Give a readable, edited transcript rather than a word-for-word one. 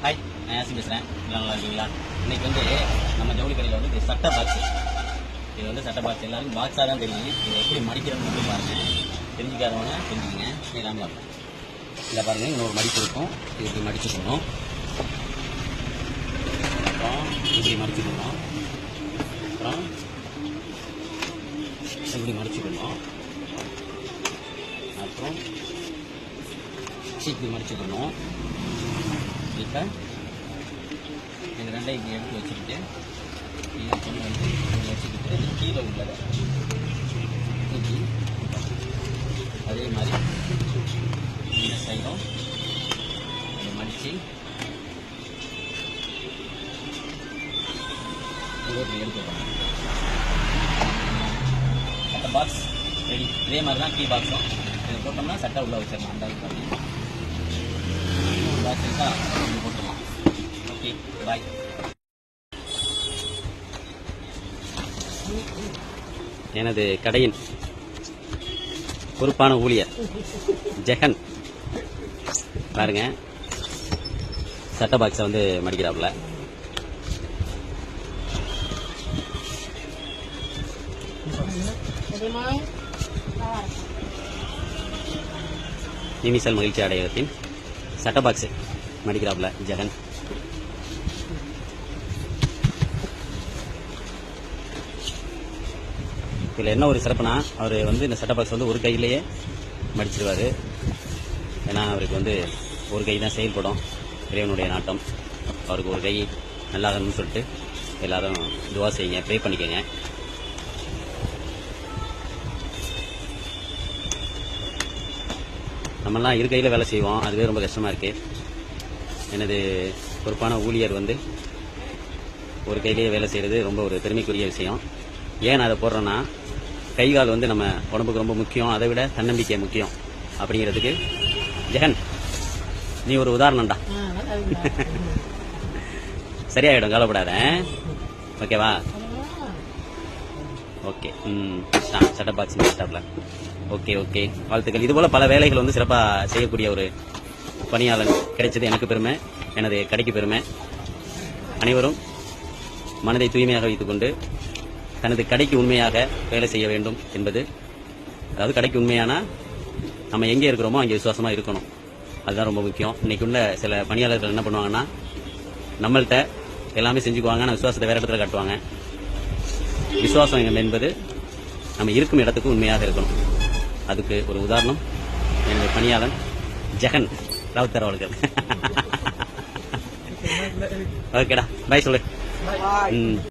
Hi, நான் யாசி பேசுகிறேன். நல்லா இருக்கீங்களா? இன்னைக்கு வந்து நம்ம ஜவுளி கடையில் வந்து இது சட்டை பாக்ஸ். இது வந்து சட்டை பாக்ஸ் எல்லாருக்கும் பாக்ஸாக தான் தெரியும். இது எப்படி மடிக்கிறதுன்னு மட்டும் பாருங்கள். தெரிஞ்சுக்காதவங்க தெரிஞ்சுக்கங்க. எல்லாமே பார்ப்போம். இதில் பாருங்கள், இன்னொரு மடிப்பு இருக்கும். இது இப்படி மடிச்சுக்கணும். அப்புறம் இப்படி மடிச்சுக்கணும். அப்புறம் இப்படி மடிச்சுக்கணும். அப்புறம் இப்படி மடிச்சுக்கணும். இப்போ இந்த ரெண்டையும் இப்படி எடுத்து வச்சுக்கிட்டு இதை கொண்டு வந்து இப்படி வச்சுக்கிட்டு இது கீழே உள்ளதை இப்படி அதே மாதிரி இந்த சைடும் அதை மடித்து இதை இப்படி எடுத்துக்கணும். அந்த பாக்ஸ் ரெடி. இதே மாதிரி தான் கீ பாக்ஸும். இதை போட்டோம்னா சட்டை உள்ளே வச்சிடலாம். அந்த பண்ணி பாக்ஸ் இருக்கா போட்டுடலாம். ஓகே, பாய். எனது கடையின் பொறுப்பான ஊழியர் ஜெகன் பாருங்க, சட்டை பாக்ஸை வந்து மடிக்கிறாப்புல. நிமிஷல் மகிழ்ச்சி அடையத்தின் சட்டை பாக்ஸ் மடிக்கிறாப்புல ஜெகன். இதில் என்ன ஒரு சிறப்புனா, அவர் வந்து இந்த சட்டை பாக்ஸ் வந்து ஒரு கையிலேயே மடிச்சிருவார். ஏன்னா அவருக்கு வந்து ஒரு கை தான் செயல்படும். இறைவனுடைய நாட்டம். அவருக்கு ஒரு கை நல்லாகணும்னு சொல்லிட்டு எல்லாரும் துவா செய்யுங்க, ப்ரே பண்ணிக்கோங்க. நம்மளாம் இரு கையில் வேலை செய்வோம், அதுவே ரொம்ப கஷ்டமாக இருக்குது. எனது பொறுப்பான ஊழியர் வந்து ஒரு கையிலேயே வேலை செய்கிறது ரொம்ப ஒரு பெருமைக்குரிய விஷயம். ஏன் நான் அதை போடுறேன்னா, கை கால் வந்து நம்ம உடம்புக்கு ரொம்ப முக்கியம். அதை விட தன்னம்பிக்கை முக்கியம் அப்படிங்கிறதுக்கு ஜெகன் நீ ஒரு உதாரணம்டா. சரியாயிடும், கவலைப்படாத. ஓகேவா? ஓகே. சட்டை பாக்ஸ் ஸ்டாப்ல. ஓகே ஓகே, வாழ்த்துக்கள். இதுபோல பல வேலைகள் வந்து சிறப்பாக செய்யக்கூடிய ஒரு பணியாளர் கிடைச்சது எனக்கு பெருமை, எனது கடைக்கு பெருமை. அனைவரும் மனதை தூய்மையாக வைத்துக்கொண்டு தனது கடைக்கு உண்மையாக வேலை செய்ய வேண்டும் என்பது, அதாவது கடைக்கு உண்மையானா நம்ம எங்கே இருக்கிறோமோ அங்கே விசுவாசமாக இருக்கணும். அதுதான் ரொம்ப முக்கியம். இன்னைக்கு உள்ள சில பணியாளர்கள் என்ன பண்ணுவாங்கன்னா, நம்மள்கிட்ட எல்லாமே செஞ்சுக்குவாங்க, ஆனால் விசுவாசத்தை வேற இடத்துல காட்டுவாங்க. விசுவாசம் என்பது நம்ம இருக்கும் இடத்துக்கு உண்மையாக இருக்கணும். அதுக்கு ஒரு உதாரணம் எனது பணியாளன் ஜெகன் ராவுத்தர் அவர்கள். ஓகேடா, பாய் சொல்லு.